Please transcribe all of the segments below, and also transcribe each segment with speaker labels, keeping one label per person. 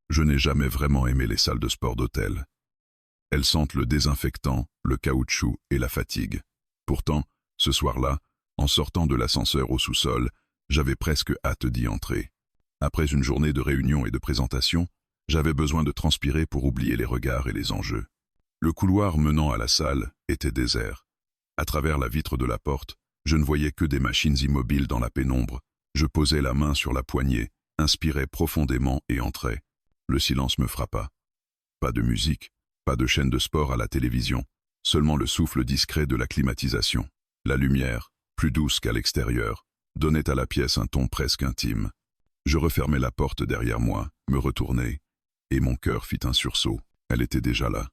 Speaker 1: Je n'ai jamais vraiment aimé les salles de sport d'hôtel. Elles sentent le désinfectant, le caoutchouc et la fatigue. Pourtant, ce soir-là, en sortant de l'ascenseur au sous-sol, j'avais presque hâte d'y entrer. Après une journée de réunions et de présentations, j'avais besoin de transpirer pour oublier les regards et les enjeux. Le couloir menant à la salle était désert. À travers la vitre de la porte, je ne voyais que des machines immobiles dans la pénombre. Je posais la main sur la poignée, inspirais profondément et entrais. Le silence me frappa. Pas de musique, pas de chaîne de sport à la télévision, seulement le souffle discret de la climatisation. La lumière, plus douce qu'à l'extérieur, donnait à la pièce un ton presque intime. Je refermai la porte derrière moi, me retournai, et mon cœur fit un sursaut. Elle était déjà là.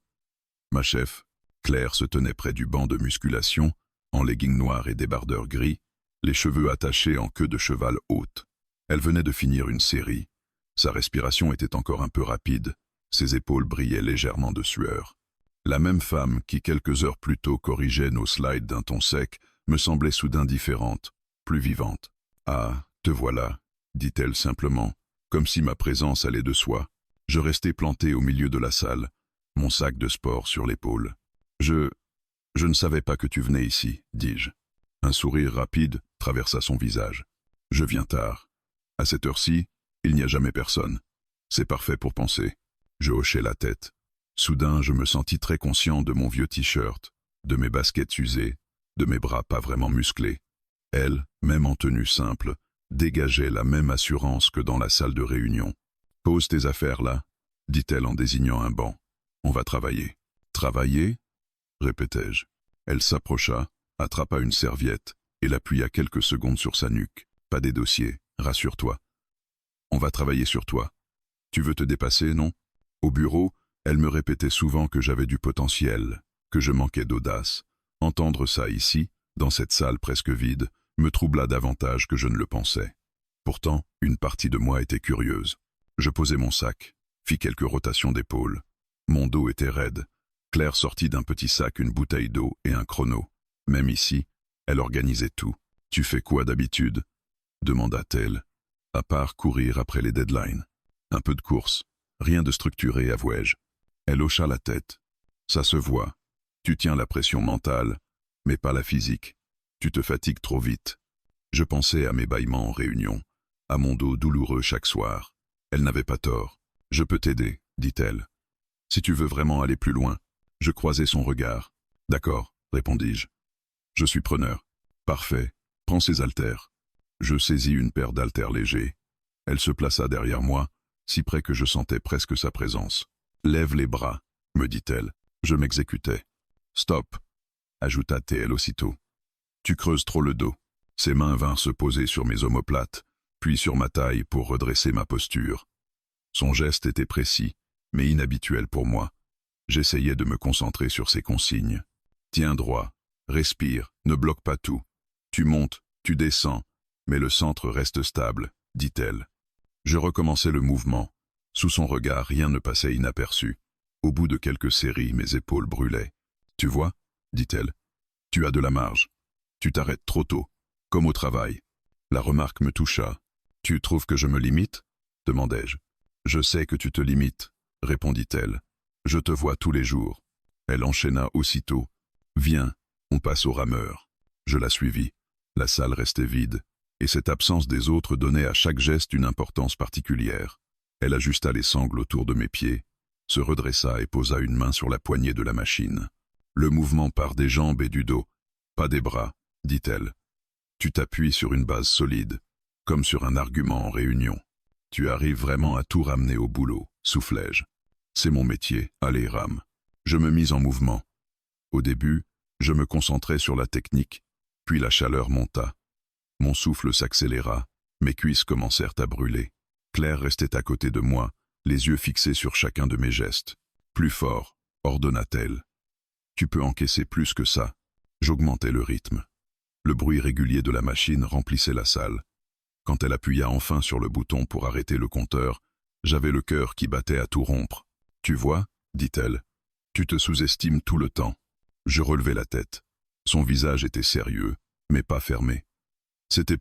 Speaker 1: Ma chef, Claire, se tenait près du banc de musculation, en leggings noirs et débardeur gris, les cheveux attachés en queue de cheval haute. Elle venait de finir une série. Sa respiration était encore un peu rapide, ses épaules brillaient légèrement de sueur. La même femme qui, quelques heures plus tôt, corrigeait nos slides d'un ton sec, me semblait soudain différente, plus vivante. « Ah, te voilà », dit-elle simplement, comme si ma présence allait de soi. Je restai planté au milieu de la salle, mon sac de sport sur l'épaule. « Je ne savais pas que tu venais ici, dis-je. » Un sourire rapide traversa son visage. « Je viens tard. À cette heure-ci, il n'y a jamais personne. C'est parfait pour penser. » Je hochai la tête. Soudain, je me sentis très conscient de mon vieux t-shirt, de mes baskets usées, de mes bras pas vraiment musclés. Elle, même en tenue simple, dégageait la même assurance que dans la salle de réunion. « Pose tes affaires là, » dit-elle en désignant un banc. « On va travailler. »« Travailler » répétai-je. Elle s'approcha, attrapa une serviette et l'appuya quelques secondes sur sa nuque. « Pas des dossiers, rassure-toi. On va travailler sur toi. Tu veux te dépasser, non ?» Au bureau, elle me répétait souvent que j'avais du potentiel, que je manquais d'audace. Entendre ça ici, dans cette salle presque vide, me troubla davantage que je ne le pensais. Pourtant, une partie de moi était curieuse. Je posai mon sac, fis quelques rotations d'épaules. Mon dos était raide. Claire sortit d'un petit sac une bouteille d'eau et un chrono. Même ici, elle organisait tout. « Tu fais quoi d'habitude ?» demanda-t-elle. « À part courir après les deadlines. Un peu de course. Rien de structuré, avouai-je. » Elle hocha la tête. « Ça se voit. Tu tiens la pression mentale, mais pas la physique. Tu te fatigues trop vite. » Je pensais à mes bâillements en réunion, à mon dos douloureux chaque soir. Elle n'avait pas tort. « Je peux t'aider, » dit-elle. « Si tu veux vraiment aller plus loin. » Je croisai son regard. « D'accord, » répondis-je. « Je suis preneur. »« Parfait. Prends ces haltères. » Je saisis une paire d'haltères légers. Elle se plaça derrière moi, si près que je sentais presque sa présence. « Lève les bras, » me dit-elle. Je m'exécutais. « Stop, » ajouta-t-elle aussitôt. « Tu creuses trop le dos. » Ses mains vinrent se poser sur mes omoplates, puis sur ma taille pour redresser ma posture. Son geste était précis, mais inhabituel pour moi. J'essayais de me concentrer sur ses consignes. « Tiens droit, respire, ne bloque pas tout. Tu montes, tu descends, mais le centre reste stable, » dit-elle. Je recommençai le mouvement. Sous son regard, rien ne passait inaperçu. Au bout de quelques séries, mes épaules brûlaient. « Tu vois ?» dit-elle. « Tu as de la marge. Tu t'arrêtes trop tôt, comme au travail. » La remarque me toucha. « Tu trouves que je me limite ?» demandai-je. « Je sais que tu te limites, » répondit-elle. « Je te vois tous les jours. » Elle enchaîna aussitôt. « Viens, on passe au rameur. » Je la suivis. La salle restait vide, et cette absence des autres donnait à chaque geste une importance particulière. Elle ajusta les sangles autour de mes pieds, se redressa et posa une main sur la poignée de la machine. « Le mouvement part des jambes et du dos, pas des bras, » dit-elle. « Tu t'appuies sur une base solide, comme sur un argument en réunion. Tu arrives vraiment à tout ramener au boulot, » soufflai-je. « C'est mon métier, allez rame. » Je me mis en mouvement. Au début, je me concentrais sur la technique, puis la chaleur monta. Mon souffle s'accéléra, mes cuisses commencèrent à brûler. Claire restait à côté de moi, les yeux fixés sur chacun de mes gestes. « Plus fort », ordonna-t-elle. « Tu peux encaisser plus que ça. » J'augmentai le rythme. Le bruit régulier de la machine remplissait la salle. Quand elle appuya enfin sur le bouton pour arrêter le compteur, j'avais le cœur qui battait à tout rompre. « Tu vois ?» dit-elle. « Tu te sous-estimes tout le temps. » Je relevai la tête. Son visage était sérieux, mais pas fermé. C'était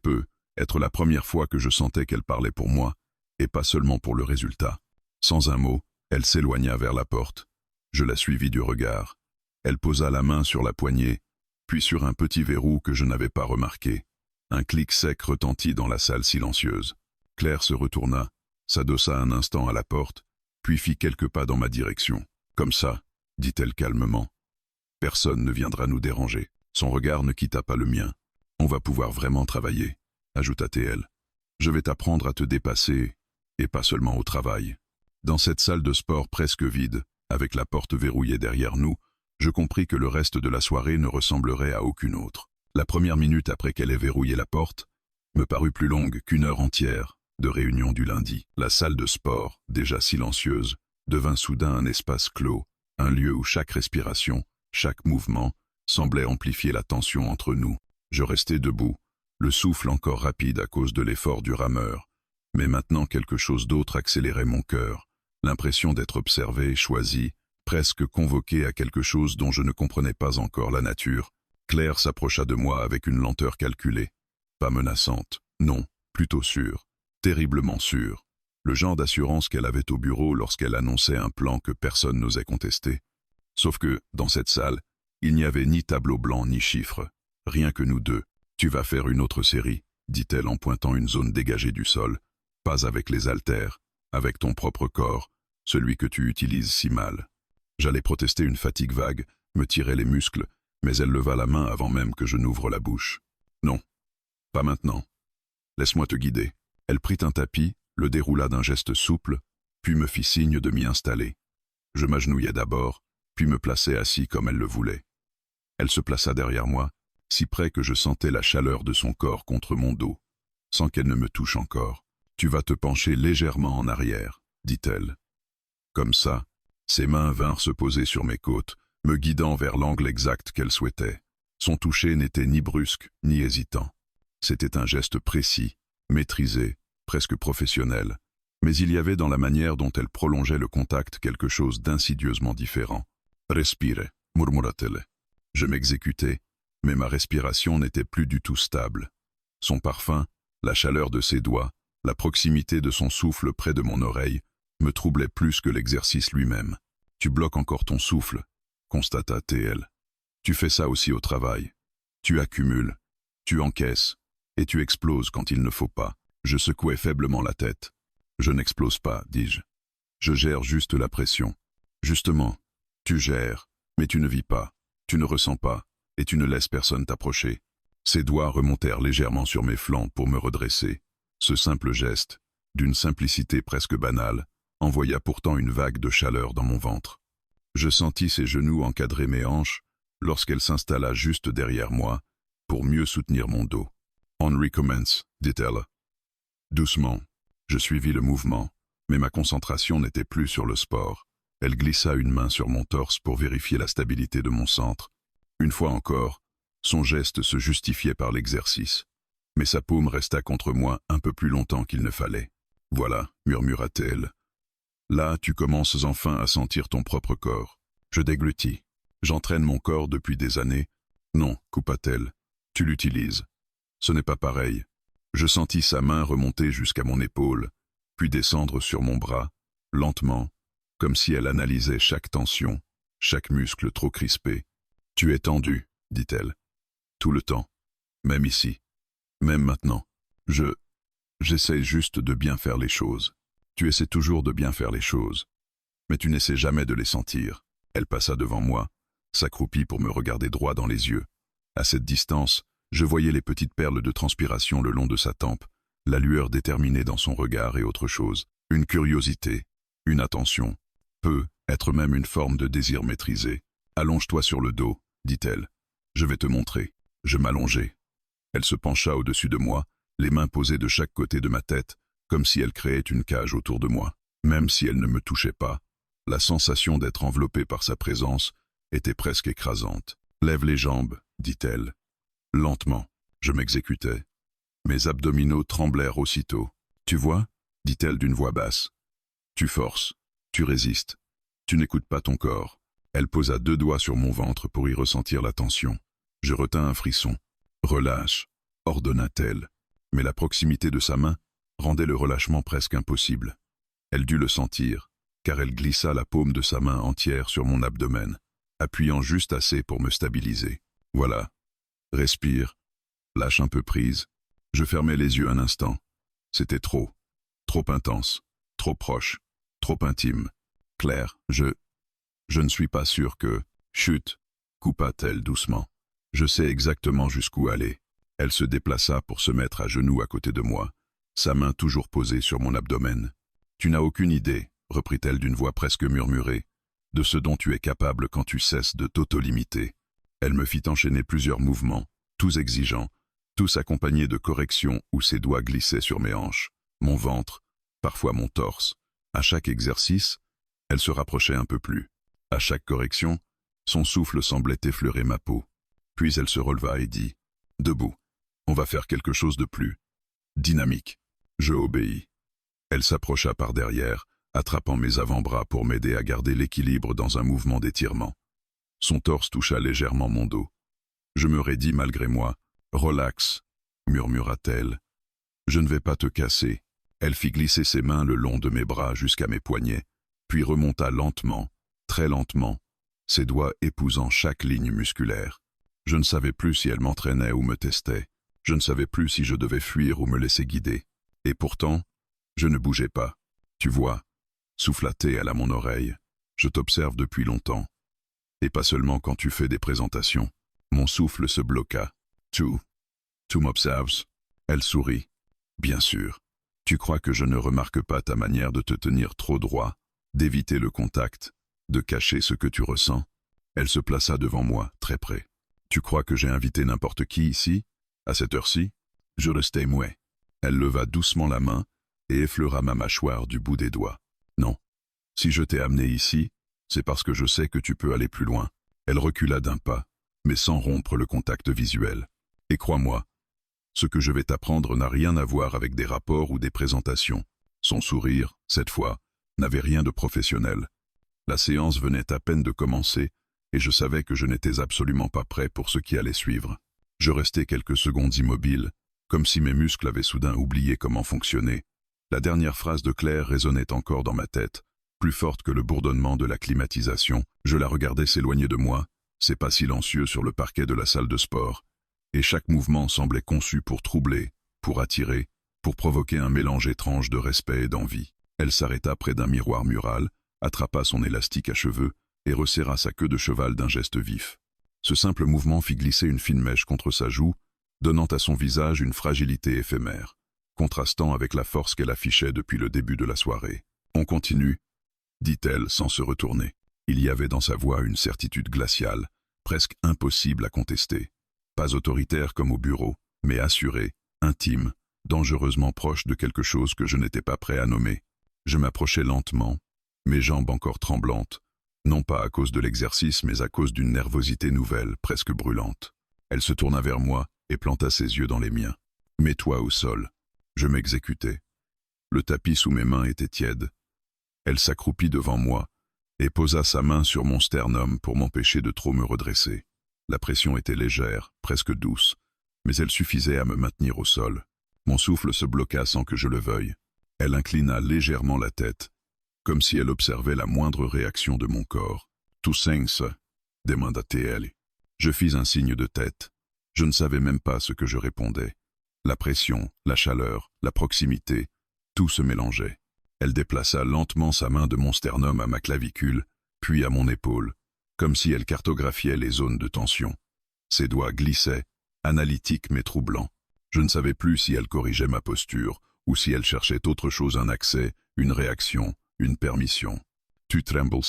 Speaker 1: être la première fois que je sentais qu'elle parlait pour moi, et pas seulement pour le résultat. Sans un mot, elle s'éloigna vers la porte. Je la suivis du regard. Elle posa la main sur la poignée, puis sur un petit verrou que je n'avais pas remarqué. Un clic sec retentit dans la salle silencieuse. Claire se retourna, s'adossa un instant à la porte, puis fit quelques pas dans ma direction. « Comme ça », dit-elle calmement. « Personne ne viendra nous déranger. » Son regard ne quitta pas le mien. « On va pouvoir vraiment travailler », ajouta-t-elle. « Je vais t'apprendre à te dépasser, et pas seulement au travail. » Dans cette salle de sport presque vide, avec la porte verrouillée derrière nous, je compris que le reste de la soirée ne ressemblerait à aucune autre. La première minute après qu'elle ait verrouillé la porte me parut plus longue qu'une heure entière de réunion du lundi. La salle de sport, déjà silencieuse, devint soudain un espace clos, un lieu où chaque respiration, chaque mouvement, semblait amplifier la tension entre nous. Je restais debout, le souffle encore rapide à cause de l'effort du rameur, mais maintenant quelque chose d'autre accélérait mon cœur, l'impression d'être observé, choisi, presque convoqué à quelque chose dont je ne comprenais pas encore la nature. Claire s'approcha de moi avec une lenteur calculée, pas menaçante, non, plutôt sûre, terriblement sûre, le genre d'assurance qu'elle avait au bureau lorsqu'elle annonçait un plan que personne n'osait contester. Sauf que, dans cette salle, il n'y avait ni tableau blanc ni chiffres, rien que nous deux. « Tu vas faire une autre série », dit-elle en pointant une zone dégagée du sol, « pas avec les haltères, avec ton propre corps, celui que tu utilises si mal. » J'allais protester une fatigue vague, me tirer les muscles, mais elle leva la main avant même que je n'ouvre la bouche. « Non, pas maintenant. Laisse-moi te guider. » Elle prit un tapis, le déroula d'un geste souple, puis me fit signe de m'y installer. Je m'agenouillai d'abord, puis me plaçai assis comme elle le voulait. Elle se plaça derrière moi, si près que je sentais la chaleur de son corps contre mon dos, sans qu'elle ne me touche encore. « Tu vas te pencher légèrement en arrière, » dit-elle. Comme ça, ses mains vinrent se poser sur mes côtes, me guidant vers l'angle exact qu'elle souhaitait. Son toucher n'était ni brusque, ni hésitant. C'était un geste précis, maîtrisé, presque professionnel, mais il y avait dans la manière dont elle prolongeait le contact quelque chose d'insidieusement différent. « Respire », murmura-t-elle. Je m'exécutais, mais ma respiration n'était plus du tout stable. Son parfum, la chaleur de ses doigts, la proximité de son souffle près de mon oreille, me troublaient plus que l'exercice lui-même. « Tu bloques encore ton souffle », constata TL. « Tu fais ça aussi au travail. Tu accumules, tu encaisses, et tu exploses quand il ne faut pas. » Je secouai faiblement la tête. « Je n'explose pas, dis-je. Je gère juste la pression. » « Justement, tu gères, mais tu ne vis pas, tu ne ressens pas, et tu ne laisses personne t'approcher. » Ses doigts remontèrent légèrement sur mes flancs pour me redresser. Ce simple geste, d'une simplicité presque banale, envoya pourtant une vague de chaleur dans mon ventre. Je sentis ses genoux encadrer mes hanches lorsqu'elle s'installa juste derrière moi pour mieux soutenir mon dos. « On recommence », dit-elle. Doucement, je suivis le mouvement, mais ma concentration n'était plus sur le sport. Elle glissa une main sur mon torse pour vérifier la stabilité de mon centre. Une fois encore, son geste se justifiait par l'exercice, mais sa paume resta contre moi un peu plus longtemps qu'il ne fallait. « Voilà », murmura-t-elle. « Là, tu commences enfin à sentir ton propre corps. » Je déglutis. « J'entraîne mon corps depuis des années. »« Non », coupa-t-elle. « Tu l'utilises. Ce n'est pas pareil. » Je sentis sa main remonter jusqu'à mon épaule, puis descendre sur mon bras, lentement, comme si elle analysait chaque tension, chaque muscle trop crispé. « Tu es tendu, » dit-elle. « Tout le temps. Même ici. Même maintenant. J'essaie juste de bien faire les choses. » « Tu essaies toujours de bien faire les choses. Mais tu n'essaies jamais de les sentir. » Elle passa devant moi, s'accroupit pour me regarder droit dans les yeux. À cette distance, je voyais les petites perles de transpiration le long de sa tempe, la lueur déterminée dans son regard et autre chose. Une curiosité, une attention, être même une forme de désir maîtrisé. « Allonge-toi sur le dos, » dit-elle. « Je vais te montrer. » Je m'allongeai. Elle se pencha au-dessus de moi, les mains posées de chaque côté de ma tête, comme si elle créait une cage autour de moi. Même si elle ne me touchait pas, la sensation d'être enveloppée par sa présence était presque écrasante. « Lève les jambes, » dit-elle. Lentement, je m'exécutais. Mes abdominaux tremblèrent aussitôt. « Tu vois ?» dit-elle d'une voix basse. « Tu forces, tu résistes, tu n'écoutes pas ton corps. » Elle posa 2 doigts sur mon ventre pour y ressentir la tension. Je retins un frisson. « Relâche », ordonna-t-elle, mais la proximité de sa main rendait le relâchement presque impossible. Elle dut le sentir, car elle glissa la paume de sa main entière sur mon abdomen, appuyant juste assez pour me stabiliser. Voilà. Respire. Lâche un peu prise. Je fermai les yeux un instant. C'était trop. Trop intense. Trop proche. Trop intime. Claire, je ne suis pas sûr que... Chut, coupa-t-elle doucement. Je sais exactement jusqu'où aller. Elle se déplaça pour se mettre à genoux à côté de moi, sa main toujours posée sur mon abdomen. Tu n'as aucune idée, reprit-elle d'une voix presque murmurée, de ce dont tu es capable quand tu cesses de t'auto-limiter. Elle me fit enchaîner plusieurs mouvements, tous exigeants, tous accompagnés de corrections où ses doigts glissaient sur mes hanches, mon ventre, parfois mon torse. À chaque exercice, elle se rapprochait un peu plus. À chaque correction, son souffle semblait effleurer ma peau. Puis elle se releva et dit « Debout, on va faire quelque chose de plus dynamique. » Je obéis. Elle s'approcha par derrière, attrapant mes avant-bras pour m'aider à garder l'équilibre dans un mouvement d'étirement. Son torse toucha légèrement mon dos. Je me raidis malgré moi. « Relax, » murmura-t-elle. « Je ne vais pas te casser. » Elle fit glisser ses mains le long de mes bras jusqu'à mes poignets, puis remonta lentement, très lentement, ses doigts épousant chaque ligne musculaire. Je ne savais plus si elle m'entraînait ou me testait. Je ne savais plus si je devais fuir ou me laisser guider. Et pourtant, je ne bougeais pas. Tu vois, souffla-t-elle à mon oreille. Je t'observe depuis longtemps. Et pas seulement quand tu fais des présentations. Mon souffle se bloqua. Tu m'observes? Elle sourit. Bien sûr. Tu crois que je ne remarque pas ta manière de te tenir trop droit, d'éviter le contact, de cacher ce que tu ressens? Elle se plaça devant moi, très près. Tu crois que j'ai invité n'importe qui ici, à cette heure-ci? Je restai muet. Elle leva doucement la main et effleura ma mâchoire du bout des doigts. Non. Si je t'ai amené ici, c'est parce que je sais que tu peux aller plus loin. Elle recula d'un pas, mais sans rompre le contact visuel. Et crois-moi, ce que je vais t'apprendre n'a rien à voir avec des rapports ou des présentations. Son sourire, cette fois, n'avait rien de professionnel. La séance venait à peine de commencer, et je savais que je n'étais absolument pas prêt pour ce qui allait suivre. Je restai quelques secondes immobile, comme si mes muscles avaient soudain oublié comment fonctionner. La dernière phrase de Claire résonnait encore dans ma tête, plus forte que le bourdonnement de la climatisation. Je la regardais s'éloigner de moi, ses pas silencieux sur le parquet de la salle de sport, et chaque mouvement semblait conçu pour troubler, pour attirer, pour provoquer un mélange étrange de respect et d'envie. Elle s'arrêta près d'un miroir mural, attrapa son élastique à cheveux et resserra sa queue de cheval d'un geste vif. Ce simple mouvement fit glisser une fine mèche contre sa joue, donnant à son visage une fragilité éphémère, contrastant avec la force qu'elle affichait depuis le début de la soirée. « On continue », dit-elle sans se retourner. Il y avait dans sa voix une certitude glaciale, presque impossible à contester. Pas autoritaire comme au bureau, mais assurée, intime, dangereusement proche de quelque chose que je n'étais pas prêt à nommer. Je m'approchai lentement, mes jambes encore tremblantes, non pas à cause de l'exercice, mais à cause d'une nervosité nouvelle, presque brûlante. Elle se tourna vers moi et planta ses yeux dans les miens. « Mets-toi au sol. » Je m'exécutai. Le tapis sous mes mains était tiède. Elle s'accroupit devant moi et posa sa main sur mon sternum pour m'empêcher de trop me redresser. La pression était légère, presque douce, mais elle suffisait à me maintenir au sol. Mon souffle se bloqua sans que je le veuille. Elle inclina légèrement la tête, comme si elle observait la moindre réaction de mon corps. « Tout sens ?» demanda-t-elle. Je fis un signe de tête. Je ne savais même pas ce que je répondais. La pression, la chaleur, la proximité, tout se mélangeait. Elle déplaça lentement sa main de mon sternum à ma clavicule, puis à mon épaule, comme si elle cartographiait les zones de tension. Ses doigts glissaient, analytiques mais troublants. Je ne savais plus si elle corrigeait ma posture, ou si elle cherchait autre chose, un accès, une réaction, une permission. « Tu trembles ?»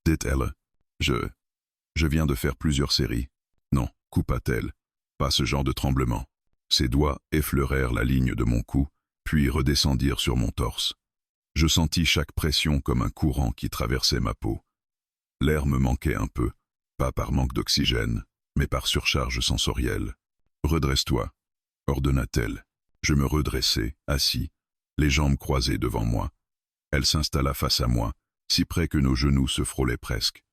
Speaker 1: dit-elle. Je viens de faire plusieurs séries. » « Non, » coupa-t-elle. « Pas ce genre de tremblement. » Ses doigts effleurèrent la ligne de mon cou, puis redescendirent sur mon torse. Je sentis chaque pression comme un courant qui traversait ma peau. L'air me manquait un peu, pas par manque d'oxygène, mais par surcharge sensorielle. « Redresse-toi » ordonna-t-elle. Je me redressai, assis, les jambes croisées devant moi. Elle s'installa face à moi, si près que nos genoux se frôlaient presque.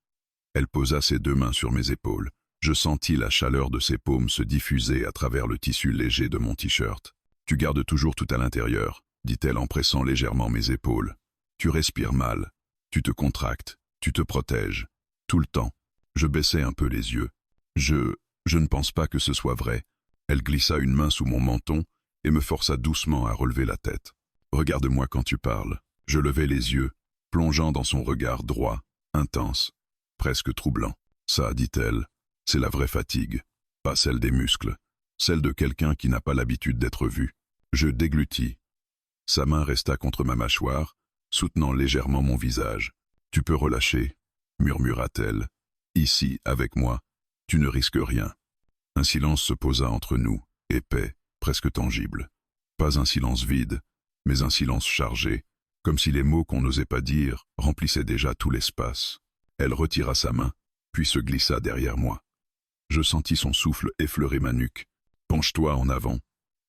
Speaker 1: Elle posa ses deux mains sur mes épaules. Je sentis la chaleur de ses paumes se diffuser à travers le tissu léger de mon t-shirt. « Tu gardes toujours tout à l'intérieur » dit-elle en pressant légèrement mes épaules. « Tu respires mal. Tu te contractes, tu te protèges. Tout le temps. Je baissai un peu les yeux. Je ne pense pas que ce soit vrai. Elle glissa une main sous mon menton et me força doucement à relever la tête. Regarde-moi quand tu parles. Je levai les yeux, plongeant dans son regard droit, intense, presque troublant. Ça, dit-elle, c'est la vraie fatigue, pas celle des muscles, celle de quelqu'un qui n'a pas l'habitude d'être vu. Je déglutis. Sa main resta contre ma mâchoire, soutenant légèrement mon visage. Tu peux relâcher, murmura-t-elle. Ici, avec moi, tu ne risques rien. Un silence se posa entre nous, épais, presque tangible. Pas un silence vide, mais un silence chargé, comme si les mots qu'on n'osait pas dire remplissaient déjà tout l'espace. Elle retira sa main, puis se glissa derrière moi. Je sentis son souffle effleurer ma nuque. Penche-toi en avant,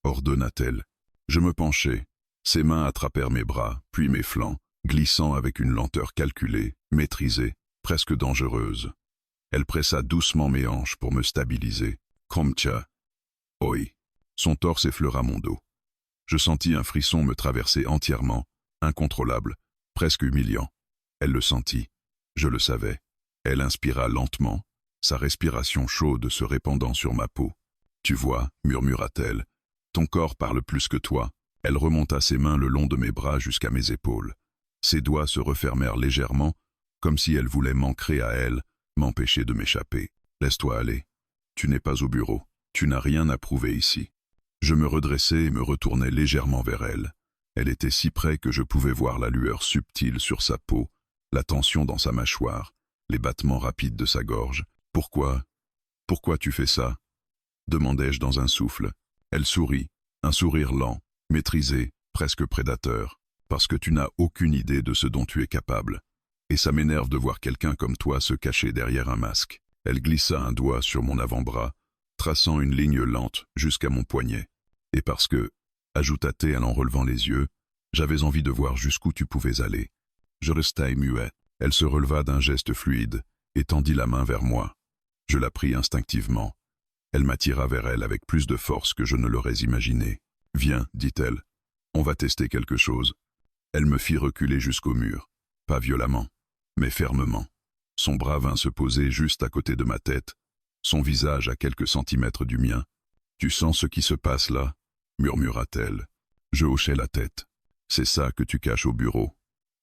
Speaker 1: ordonna-t-elle. Je me penchai. Ses mains attrapèrent mes bras, puis mes flancs, glissant avec une lenteur calculée, maîtrisée, presque dangereuse. Elle pressa doucement mes hanches pour me stabiliser. Kromtia. Oi. Son torse effleura mon dos. Je sentis un frisson me traverser entièrement, incontrôlable, presque humiliant. Elle le sentit. Je le savais. Elle inspira lentement, sa respiration chaude se répandant sur ma peau. Tu vois, murmura-t-elle, ton corps parle plus que toi. Elle remonta ses mains le long de mes bras jusqu'à mes épaules. Ses doigts se refermèrent légèrement, comme si elle voulait m'ancrer à elle, m'empêcher de m'échapper. Laisse-toi aller. Tu n'es pas au bureau. Tu n'as rien à prouver ici. Je me redressai et me retournai légèrement vers elle. Elle était si près que je pouvais voir la lueur subtile sur sa peau, la tension dans sa mâchoire, les battements rapides de sa gorge. Pourquoi tu fais ça? Demandai-je dans un souffle. Elle sourit, un sourire lent, maîtrisé, presque prédateur. Parce que tu n'as aucune idée de ce dont tu es capable. Et ça m'énerve de voir quelqu'un comme toi se cacher derrière un masque. Elle glissa un doigt sur mon avant-bras, traçant une ligne lente jusqu'à mon poignet. Et parce que, ajouta-t-elle en relevant les yeux, j'avais envie de voir jusqu'où tu pouvais aller. Je restai muet. Elle se releva d'un geste fluide et tendit la main vers moi. Je la pris instinctivement. Elle m'attira vers elle avec plus de force que je ne l'aurais imaginé. « Viens, dit-elle, on va tester quelque chose. » Elle me fit reculer jusqu'au mur, pas violemment, mais fermement. Son bras vint se poser juste à côté de ma tête, son visage à quelques centimètres du mien. « Tu sens ce qui se passe là ?» murmura-t-elle. Je hochai la tête. « C'est ça que tu caches au bureau.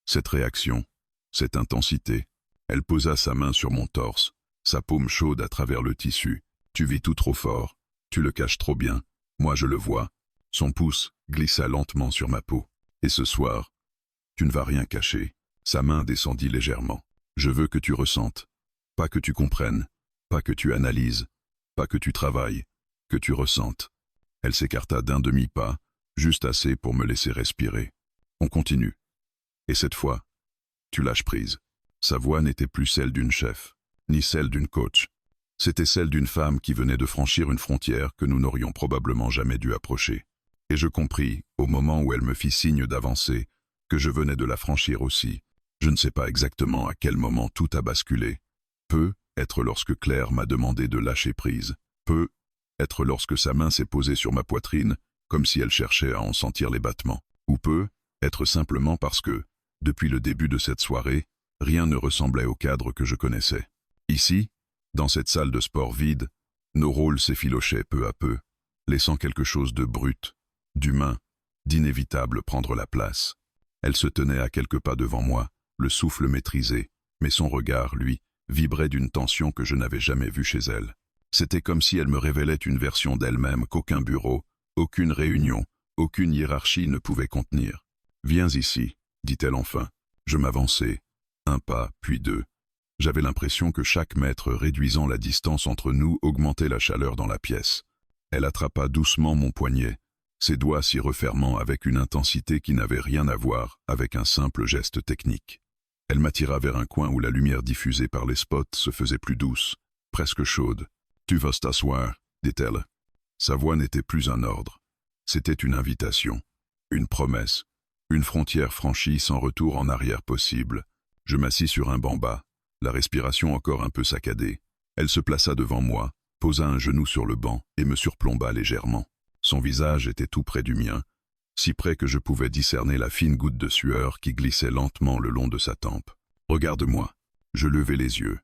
Speaker 1: Cette réaction, cette intensité. » Elle posa sa main sur mon torse, sa paume chaude à travers le tissu. « Tu vis tout trop fort. Tu le caches trop bien. Moi je le vois. » Son pouce glissa lentement sur ma peau. « Et ce soir, tu ne vas rien cacher. » Sa main descendit légèrement. « Je veux que tu ressentes. Pas que tu comprennes. Pas que tu analyses. Pas que tu travailles. Que tu ressentes. » Elle s'écarta d'un demi-pas, juste assez pour me laisser respirer. « On continue. Et cette fois, tu lâches prise. » Sa voix n'était plus celle d'une chef, ni celle d'une coach. C'était celle d'une femme qui venait de franchir une frontière que nous n'aurions probablement jamais dû approcher. Et je compris, au moment où elle me fit signe d'avancer, que je venais de la franchir aussi. Je ne sais pas exactement à quel moment tout a basculé. Peut être lorsque Claire m'a demandé de lâcher prise. Peut être lorsque sa main s'est posée sur ma poitrine, comme si elle cherchait à en sentir les battements. Ou peut être simplement parce que, depuis le début de cette soirée, rien ne ressemblait au cadre que je connaissais. Ici, dans cette salle de sport vide, nos rôles s'effilochaient peu à peu, laissant quelque chose de brut, d'humain, d'inévitable prendre la place. Elle se tenait à quelques pas devant moi, le souffle maîtrisé, mais son regard, lui, vibrait d'une tension que je n'avais jamais vue chez elle. C'était comme si elle me révélait une version d'elle-même qu'aucun bureau, aucune réunion, aucune hiérarchie ne pouvait contenir. « Viens ici », dit-elle enfin. Je m'avançai, un pas, puis deux. J'avais l'impression que chaque mètre réduisant la distance entre nous augmentait la chaleur dans la pièce. Elle attrapa doucement mon poignet, ses doigts s'y refermant avec une intensité qui n'avait rien à voir avec un simple geste technique. Elle m'attira vers un coin où la lumière diffusée par les spots se faisait plus douce, presque chaude. « Tu vas t'asseoir », dit-elle. Sa voix n'était plus un ordre. C'était une invitation, une promesse, une frontière franchie sans retour en arrière possible. Je m'assis sur un banc bas, la respiration encore un peu saccadée. Elle se plaça devant moi, posa un genou sur le banc et me surplomba légèrement. Son visage était tout près du mien, si près que je pouvais discerner la fine goutte de sueur qui glissait lentement le long de sa tempe. Regarde-moi. Je levai les yeux.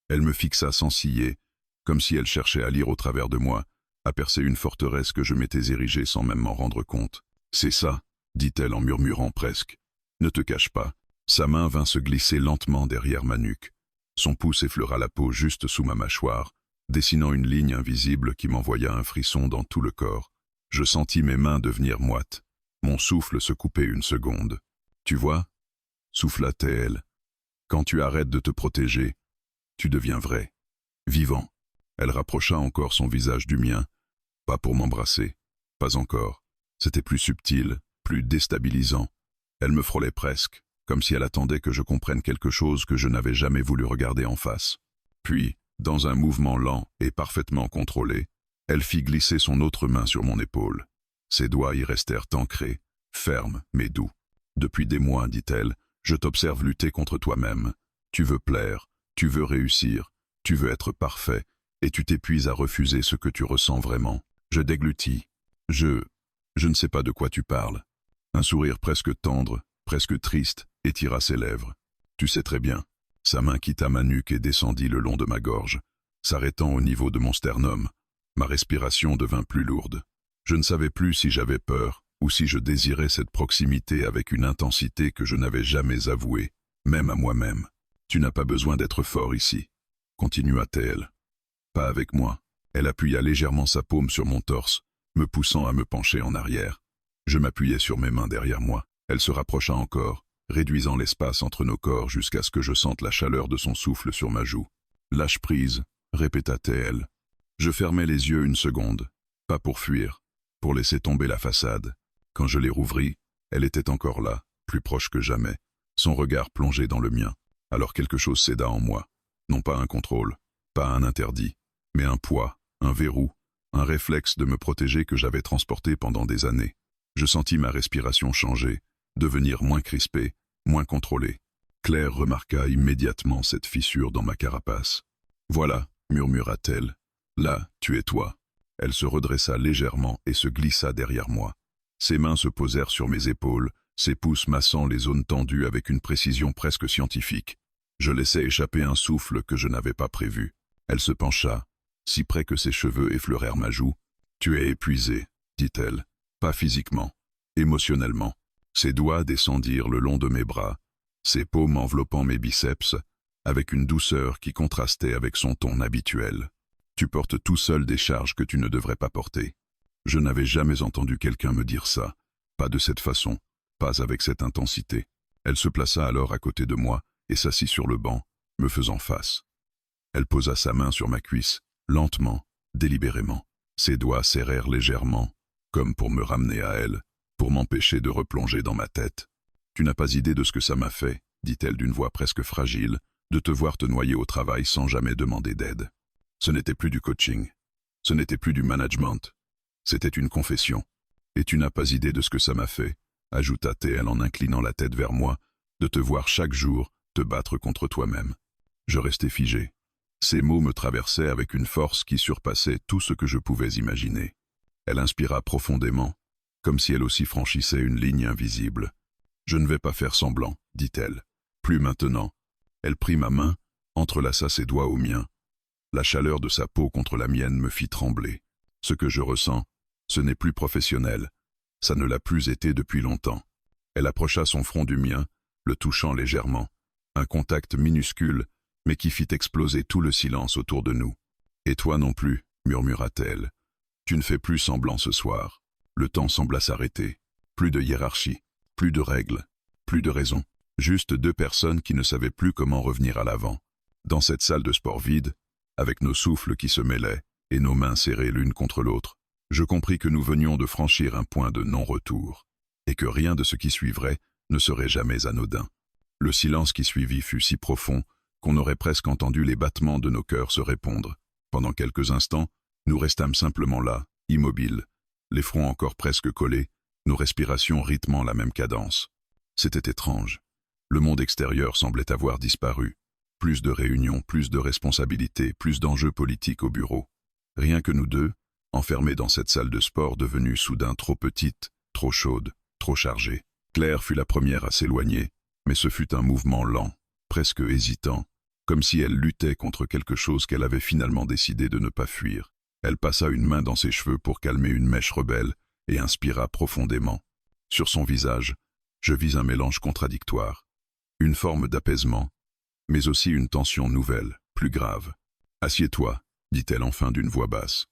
Speaker 1: Elle me fixa sans ciller, comme si elle cherchait à lire au travers de moi, à percer une forteresse que je m'étais érigée sans même m'en rendre compte. C'est ça, dit-elle en murmurant presque. Ne te cache pas. Sa main vint se glisser lentement derrière ma nuque. Son pouce effleura la peau juste sous ma mâchoire, dessinant une ligne invisible qui m'envoya un frisson dans tout le corps. Je sentis mes mains devenir moites. Mon souffle se coupait une seconde. Tu vois, souffla-t-elle, quand tu arrêtes de te protéger, tu deviens vrai, vivant. Elle rapprocha encore son visage du mien, pas pour m'embrasser, pas encore. C'était plus subtil, plus déstabilisant. Elle me frôlait presque, comme si elle attendait que je comprenne quelque chose que je n'avais jamais voulu regarder en face. Puis, dans un mouvement lent et parfaitement contrôlé, elle fit glisser son autre main sur mon épaule. Ses doigts y restèrent ancrés, fermes mais doux. Depuis des mois, dit-elle, je t'observe lutter contre toi-même. Tu veux plaire, tu veux réussir, tu veux être parfait, et tu t'épuises à refuser ce que tu ressens vraiment. Je déglutis. Je ne sais pas de quoi tu parles. Un sourire presque tendre, presque triste, étira ses lèvres. Tu sais très bien. Sa main quitta ma nuque et descendit le long de ma gorge, s'arrêtant au niveau de mon sternum. Ma respiration devint plus lourde. Je ne savais plus si j'avais peur ou si je désirais cette proximité avec une intensité que je n'avais jamais avouée, même à moi-même. Tu n'as pas besoin d'être fort ici, continua-t-elle. Pas avec moi. Elle appuya légèrement sa paume sur mon torse, me poussant à me pencher en arrière. Je m'appuyai sur mes mains derrière moi. Elle se rapprocha encore, réduisant l'espace entre nos corps jusqu'à ce que je sente la chaleur de son souffle sur ma joue. Lâche prise, répéta-t-elle. Je fermai les yeux une seconde, pas pour fuir, pour laisser tomber la façade. Quand je les rouvris, elle était encore là, plus proche que jamais, son regard plongé dans le mien. Alors quelque chose céda en moi, non pas un contrôle, pas un interdit, mais un poids, un verrou, un réflexe de me protéger que j'avais transporté pendant des années. Je sentis ma respiration changer, devenir moins crispée, moins contrôlée. Claire remarqua immédiatement cette fissure dans ma carapace. « Voilà », murmura-t-elle, « là, tu es toi. » Elle se redressa légèrement et se glissa derrière moi. Ses mains se posèrent sur mes épaules, ses pouces massant les zones tendues avec une précision presque scientifique. Je laissai échapper un souffle que je n'avais pas prévu. Elle se pencha, si près que ses cheveux effleurèrent ma joue. « Tu es épuisé, » dit-elle, « pas physiquement, émotionnellement. » Ses doigts descendirent le long de mes bras, ses paumes enveloppant mes biceps, avec une douceur qui contrastait avec son ton habituel. « Tu portes tout seul des charges que tu ne devrais pas porter. » Je n'avais jamais entendu quelqu'un me dire ça, pas de cette façon, pas avec cette intensité. Elle se plaça alors à côté de moi et s'assit sur le banc, me faisant face. Elle posa sa main sur ma cuisse, lentement, délibérément. Ses doigts serrèrent légèrement, comme pour me ramener à elle, pour m'empêcher de replonger dans ma tête. « Tu n'as pas idée de ce que ça m'a fait, » dit-elle d'une voix presque fragile, « de te voir te noyer au travail sans jamais demander d'aide. Ce n'était plus du coaching, ce n'était plus du management. C'était une confession. Et tu n'as pas idée de ce que ça m'a fait, ajouta-t-elle en inclinant la tête vers moi, de te voir chaque jour te battre contre toi-même. » Je restai figé. Ces mots me traversaient avec une force qui surpassait tout ce que je pouvais imaginer. Elle inspira profondément, comme si elle aussi franchissait une ligne invisible. « Je ne vais pas faire semblant, » dit-elle. « Plus maintenant. » Elle prit ma main, entrelaça ses doigts aux miens. La chaleur de sa peau contre la mienne me fit trembler. Ce que je ressens, ce n'est plus professionnel. Ça ne l'a plus été depuis longtemps. Elle approcha son front du mien, le touchant légèrement. Un contact minuscule, mais qui fit exploser tout le silence autour de nous. « Et toi non plus, » murmura-t-elle. « Tu ne fais plus semblant ce soir. » Le temps sembla s'arrêter. Plus de hiérarchie, plus de règles, plus de raisons. Juste deux personnes qui ne savaient plus comment revenir à l'avant. Dans cette salle de sport vide, avec nos souffles qui se mêlaient et nos mains serrées l'une contre l'autre, je compris que nous venions de franchir un point de non-retour, et que rien de ce qui suivrait ne serait jamais anodin. Le silence qui suivit fut si profond qu'on aurait presque entendu les battements de nos cœurs se répondre. Pendant quelques instants, nous restâmes simplement là, immobiles, les fronts encore presque collés, nos respirations rythmant la même cadence. C'était étrange. Le monde extérieur semblait avoir disparu. Plus de réunions, plus de responsabilités, plus d'enjeux politiques au bureau. Rien que nous deux, enfermés dans cette salle de sport devenue soudain trop petite, trop chaude, trop chargée. Claire fut la première à s'éloigner, mais ce fut un mouvement lent, presque hésitant, comme si elle luttait contre quelque chose qu'elle avait finalement décidé de ne pas fuir. Elle passa une main dans ses cheveux pour calmer une mèche rebelle et inspira profondément. Sur son visage, je vis un mélange contradictoire. Une forme d'apaisement, mais aussi une tension nouvelle, plus grave. « Assieds-toi », dit-elle enfin d'une voix basse.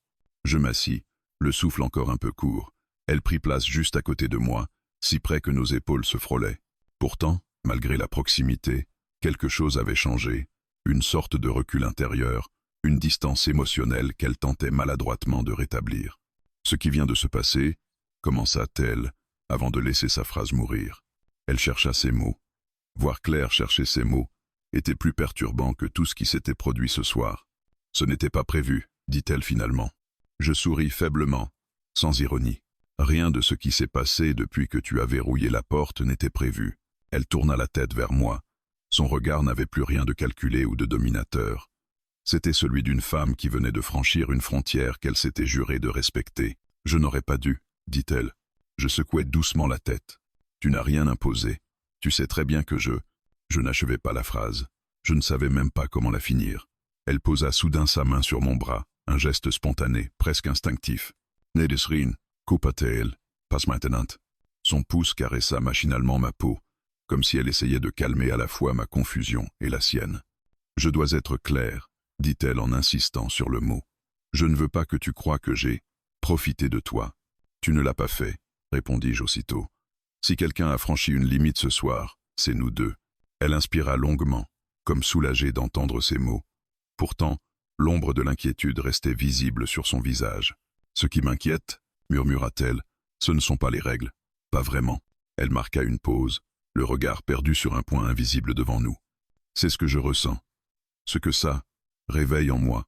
Speaker 1: Je m'assis, le souffle encore un peu court. Elle prit place juste à côté de moi, si près que nos épaules se frôlaient. Pourtant, malgré la proximité, quelque chose avait changé, une sorte de recul intérieur, une distance émotionnelle qu'elle tentait maladroitement de rétablir. « Ce qui vient de se passer, » commença-t-elle, avant de laisser sa phrase mourir. Elle chercha ses mots. Voir Claire chercher ses mots était plus perturbant que tout ce qui s'était produit ce soir. « Ce n'était pas prévu, » dit-elle finalement. Je souris faiblement, sans ironie. Rien de ce qui s'est passé depuis que tu as verrouillé la porte n'était prévu. Elle tourna la tête vers moi. Son regard n'avait plus rien de calculé ou de dominateur. C'était celui d'une femme qui venait de franchir une frontière qu'elle s'était jurée de respecter. « Je n'aurais pas dû, » dit-elle. Je secouai doucement la tête. « Tu n'as rien imposé. Tu sais très bien que je… » Je n'achevai pas la phrase. Je ne savais même pas comment la finir. Elle posa soudain sa main sur mon bras, un geste spontané, presque instinctif. « Nedesrin, coupa-t-elle, passe maintenant. » Son pouce caressa machinalement ma peau, comme si elle essayait de calmer à la fois ma confusion et la sienne. « Je dois être claire, » dit-elle en insistant sur le mot. « Je ne veux pas que tu croies que j'ai profité de toi. Tu ne l'as pas fait, » répondis-je aussitôt. « Si quelqu'un a franchi une limite ce soir, c'est nous deux. » Elle inspira longuement, comme soulagée d'entendre ces mots. Pourtant, l'ombre de l'inquiétude restait visible sur son visage. « Ce qui m'inquiète, » murmura-t-elle, « ce ne sont pas les règles. Pas vraiment. » Elle marqua une pause, le regard perdu sur un point invisible devant nous. « C'est ce que je ressens. Ce que ça réveille en moi.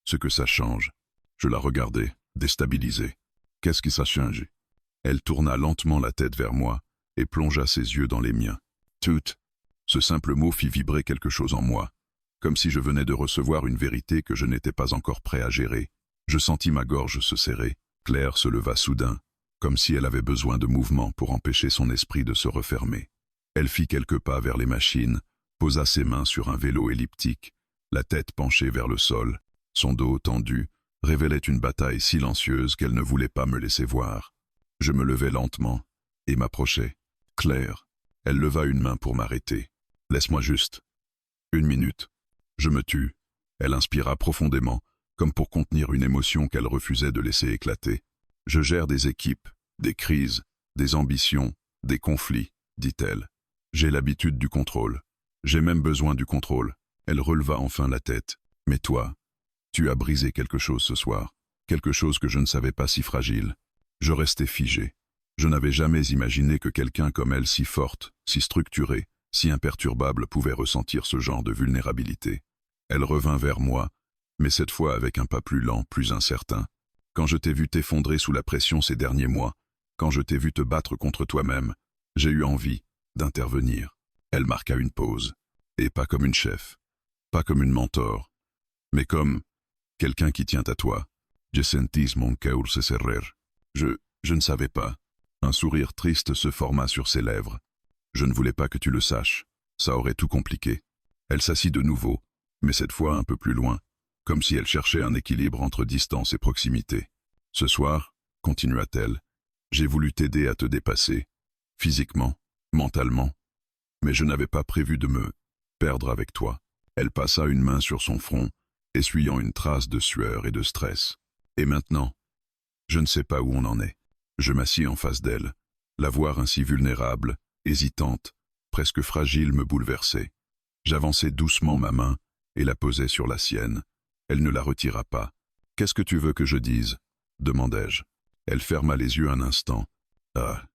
Speaker 1: Ce que ça change. » Je la regardai, déstabilisé. « Qu'est-ce qui ça change ?» Elle tourna lentement la tête vers moi et plongea ses yeux dans les miens. « Tout !» Ce simple mot fit vibrer quelque chose en moi, comme si je venais de recevoir une vérité que je n'étais pas encore prêt à gérer. Je sentis ma gorge se serrer. Claire se leva soudain, comme si elle avait besoin de mouvement pour empêcher son esprit de se refermer. Elle fit quelques pas vers les machines, posa ses mains sur un vélo elliptique, la tête penchée vers le sol, son dos tendu, révélait une bataille silencieuse qu'elle ne voulait pas me laisser voir. Je me levai lentement et m'approchai. « Claire !» Elle leva une main pour m'arrêter. « Laisse-moi juste. » « 1 minute. » Je me tus. Elle inspira profondément, comme pour contenir une émotion qu'elle refusait de laisser éclater. « Je gère des équipes, des crises, des ambitions, des conflits, » dit-elle. « J'ai l'habitude du contrôle. J'ai même besoin du contrôle. » Elle releva enfin la tête. « Mais toi, tu as brisé quelque chose ce soir, quelque chose que je ne savais pas si fragile. » Je restais figé. Je n'avais jamais imaginé que quelqu'un comme elle, si forte, si structurée, si imperturbable, pouvait ressentir ce genre de vulnérabilité. Elle revint vers moi, mais cette fois avec un pas plus lent, plus incertain. « Quand je t'ai vu t'effondrer sous la pression ces derniers mois, quand je t'ai vu te battre contre toi-même, j'ai eu envie d'intervenir. » Elle marqua une pause, et pas comme une chef, pas comme une mentor, mais comme quelqu'un qui tient à toi. « Je sentis mon cœur se serrer. » Je ne savais pas. Un sourire triste se forma sur ses lèvres. « Je ne voulais pas que tu le saches. Ça aurait tout compliqué. » Elle s'assit de nouveau, mais cette fois un peu plus loin, comme si elle cherchait un équilibre entre distance et proximité. « Ce soir, » continua-t-elle, « j'ai voulu t'aider à te dépasser, physiquement, mentalement, mais je n'avais pas prévu de me perdre avec toi. » Elle passa une main sur son front, essuyant une trace de sueur et de stress. « Et maintenant, je ne sais pas où on en est. » Je m'assis en face d'elle. La voir ainsi vulnérable, hésitante, presque fragile me bouleversait. J'avançai doucement ma main et la posai sur la sienne. Elle ne la retira pas. « Qu'est-ce que tu veux que je dise ?» demandai-je. Elle ferma les yeux un instant. « Ah,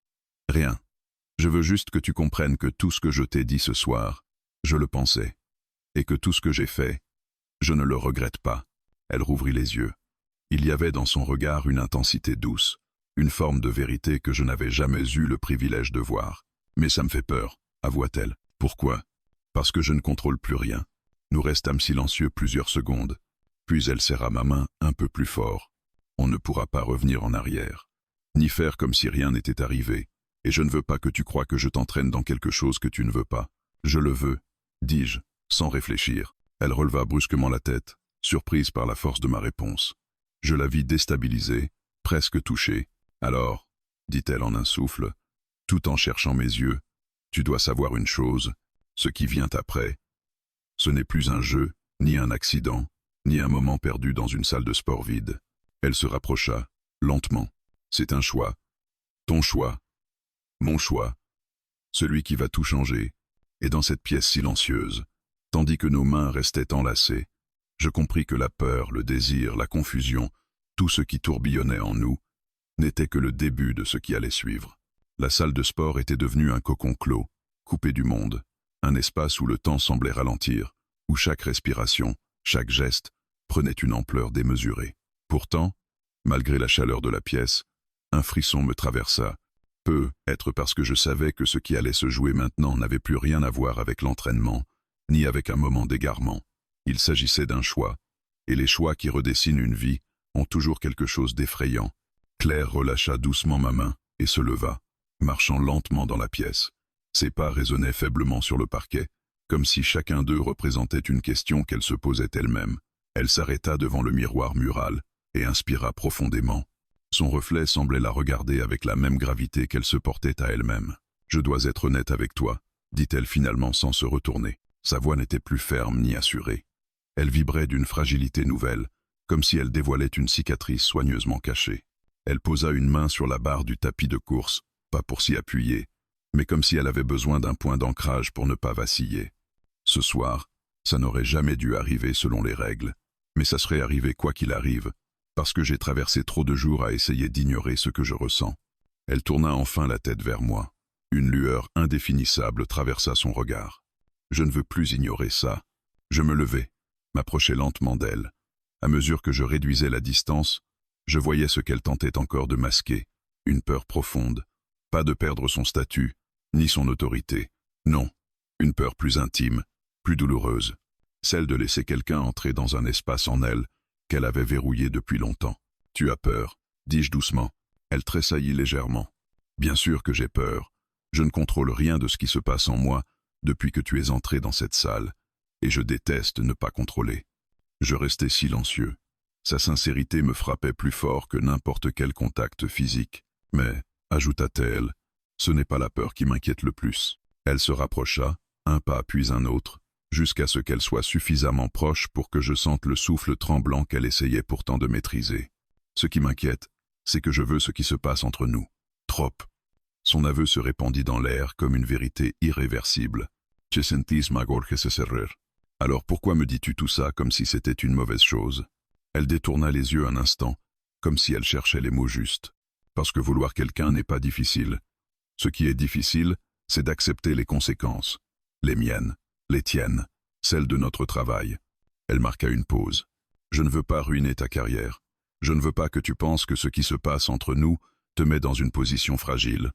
Speaker 1: rien. Je veux juste que tu comprennes que tout ce que je t'ai dit ce soir, je le pensais, et que tout ce que j'ai fait, je ne le regrette pas. » Elle rouvrit les yeux. Il y avait dans son regard une intensité douce, une forme de vérité que je n'avais jamais eu le privilège de voir. « Mais ça me fait peur, » avoua-t-elle. « Pourquoi ? » « Parce que je ne contrôle plus rien. » Nous restâmes silencieux plusieurs secondes. Puis elle serra ma main un peu plus fort. « On ne pourra pas revenir en arrière, ni faire comme si rien n'était arrivé. Et je ne veux pas que tu croies que je t'entraîne dans quelque chose que tu ne veux pas. Je le veux, dis-je, sans réfléchir. Elle releva brusquement la tête, surprise par la force de ma réponse. Je la vis déstabilisée, presque touchée. Alors, dit-elle en un souffle, tout en cherchant mes yeux, tu dois savoir une chose, ce qui vient après. Ce n'est plus un jeu, ni un accident, ni un moment perdu dans une salle de sport vide. Elle se rapprocha, lentement. C'est un choix. Ton choix. Mon choix. Celui qui va tout changer. Et dans cette pièce silencieuse, tandis que nos mains restaient enlacées, je compris que la peur, le désir, la confusion, tout ce qui tourbillonnait en nous, n'était que le début de ce qui allait suivre. La salle de sport était devenue un cocon clos, coupé du monde, un espace où le temps semblait ralentir, où chaque respiration, chaque geste, prenait une ampleur démesurée. Pourtant, malgré la chaleur de la pièce, un frisson me traversa, peut-être parce que je savais que ce qui allait se jouer maintenant n'avait plus rien à voir avec l'entraînement, ni avec un moment d'égarement. Il s'agissait d'un choix, et les choix qui redessinent une vie ont toujours quelque chose d'effrayant. Claire relâcha doucement ma main et se leva, marchant lentement dans la pièce. Ses pas résonnaient faiblement sur le parquet, comme si chacun d'eux représentait une question qu'elle se posait elle-même. Elle s'arrêta devant le miroir mural et inspira profondément. Son reflet semblait la regarder avec la même gravité qu'elle se portait à elle-même. « Je dois être honnête avec toi », dit-elle finalement sans se retourner. Sa voix n'était plus ferme ni assurée. Elle vibrait d'une fragilité nouvelle, comme si elle dévoilait une cicatrice soigneusement cachée. Elle posa une main sur la barre du tapis de course, pas pour s'y appuyer, mais comme si elle avait besoin d'un point d'ancrage pour ne pas vaciller. Ce soir, ça n'aurait jamais dû arriver selon les règles, mais ça serait arrivé quoi qu'il arrive, parce que j'ai traversé trop de jours à essayer d'ignorer ce que je ressens. Elle tourna enfin la tête vers moi. Une lueur indéfinissable traversa son regard. Je ne veux plus ignorer ça. Je me levai, m'approchai lentement d'elle. À mesure que je réduisais la distance, je voyais ce qu'elle tentait encore de masquer, une peur profonde. Pas de perdre son statut, ni son autorité. Non, une peur plus intime, plus douloureuse. Celle de laisser quelqu'un entrer dans un espace en elle qu'elle avait verrouillé depuis longtemps. « Tu as peur », dis-je doucement. Elle tressaillit légèrement. « Bien sûr que j'ai peur. Je ne contrôle rien de ce qui se passe en moi depuis que tu es entré dans cette salle, et je déteste ne pas contrôler. » Je restai silencieux. Sa sincérité me frappait plus fort que n'importe quel contact physique. Mais, ajouta-t-elle, ce n'est pas la peur qui m'inquiète le plus. Elle se rapprocha, un pas puis un autre, jusqu'à ce qu'elle soit suffisamment proche pour que je sente le souffle tremblant qu'elle essayait pourtant de maîtriser. Ce qui m'inquiète, c'est que je veux ce qui se passe entre nous. Trop. Son aveu se répandit dans l'air comme une vérité irréversible. « Je sentis ma gorge se serrer. » Alors pourquoi me dis-tu tout ça comme si c'était une mauvaise chose? Elle détourna les yeux un instant, comme si elle cherchait les mots justes. Parce que vouloir quelqu'un n'est pas difficile. Ce qui est difficile, c'est d'accepter les conséquences. Les miennes, les tiennes, celles de notre travail. Elle marqua une pause. Je ne veux pas ruiner ta carrière. Je ne veux pas que tu penses que ce qui se passe entre nous te met dans une position fragile.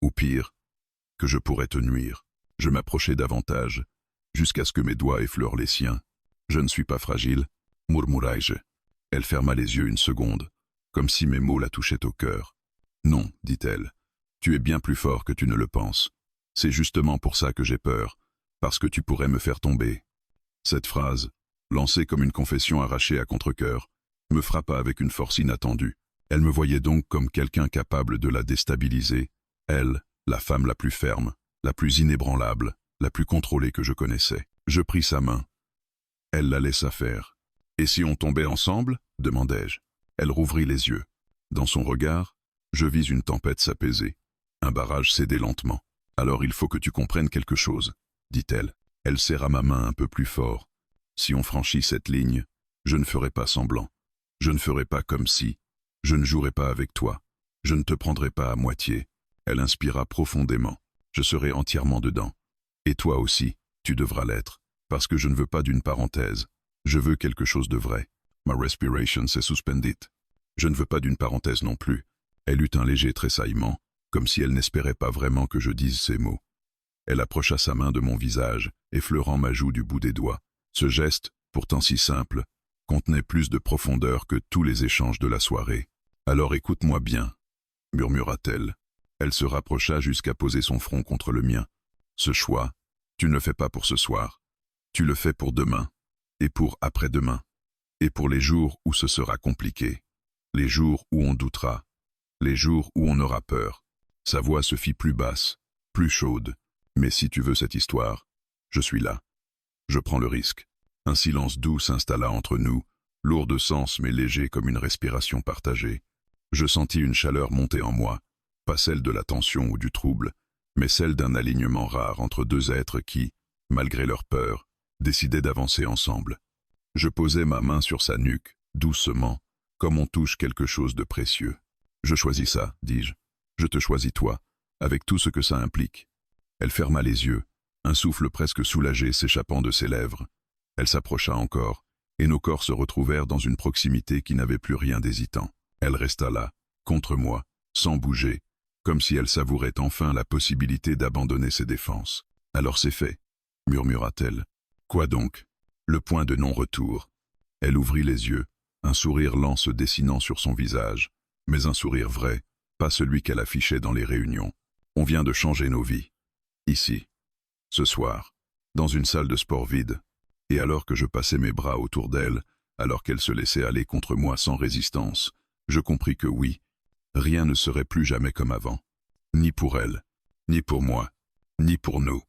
Speaker 1: Ou pire, que je pourrais te nuire. Je m'approchai davantage, jusqu'à ce que mes doigts effleurent les siens. Je ne suis pas fragile, murmurai-je. Elle ferma les yeux une seconde, comme si mes mots la touchaient au cœur. Non, dit-elle, tu es bien plus fort que tu ne le penses. C'est justement pour ça que j'ai peur, parce que tu pourrais me faire tomber. Cette phrase, lancée comme une confession arrachée à contre-cœur, me frappa avec une force inattendue. Elle me voyait donc comme quelqu'un capable de la déstabiliser, elle, la femme la plus ferme, la plus inébranlable, la plus contrôlée que je connaissais. Je pris sa main. Elle la laissa faire. « Et si on tombait ensemble ?» demandai-je. Elle rouvrit les yeux. Dans son regard, je vis une tempête s'apaiser. Un barrage cédait lentement. « Alors il faut que tu comprennes quelque chose, » dit-elle. Elle serra ma main un peu plus fort. « Si on franchit cette ligne, je ne ferai pas semblant. Je ne ferai pas comme si. Je ne jouerai pas avec toi. Je ne te prendrai pas à moitié. » Elle inspira profondément. « Je serai entièrement dedans. Et toi aussi, tu devras l'être, parce que je ne veux pas d'une parenthèse. Je veux quelque chose de vrai. » Ma respiration s'est suspendue. Je ne veux pas d'une parenthèse non plus. Elle eut un léger tressaillement, comme si elle n'espérait pas vraiment que je dise ces mots. Elle approcha sa main de mon visage, effleurant ma joue du bout des doigts. Ce geste, pourtant si simple, contenait plus de profondeur que tous les échanges de la soirée. « Alors écoute-moi bien, » murmura-t-elle. Elle se rapprocha jusqu'à poser son front contre le mien. « Ce choix, tu ne le fais pas pour ce soir. Tu le fais pour demain, et pour après-demain, et pour les jours où ce sera compliqué, les jours où on doutera, les jours où on aura peur. Sa voix se fit plus basse, plus chaude. Mais si tu veux cette histoire, je suis là. Je prends le risque. Un silence doux s'installa entre nous, lourd de sens mais léger comme une respiration partagée. Je sentis une chaleur monter en moi, pas celle de la tension ou du trouble, mais celle d'un alignement rare entre deux êtres qui, malgré leur peur, décidaient d'avancer ensemble. Je posai ma main sur sa nuque, doucement, comme on touche quelque chose de précieux. Je choisis ça, dis-je. Je te choisis toi, avec tout ce que ça implique. Elle ferma les yeux, un souffle presque soulagé s'échappant de ses lèvres. Elle s'approcha encore, et nos corps se retrouvèrent dans une proximité qui n'avait plus rien d'hésitant. Elle resta là, contre moi, sans bouger, comme si elle savourait enfin la possibilité d'abandonner ses défenses. « Alors c'est fait, » murmura-t-elle. « Quoi donc ? Le point de non-retour. » Elle ouvrit les yeux, un sourire lent se dessinant sur son visage, mais un sourire vrai, pas celui qu'elle affichait dans les réunions. On vient de changer nos vies. Ici, ce soir, dans une salle de sport vide, et alors que je passais mes bras autour d'elle, alors qu'elle se laissait aller contre moi sans résistance, je compris que oui, rien ne serait plus jamais comme avant. Ni pour elle, ni pour moi, ni pour nous.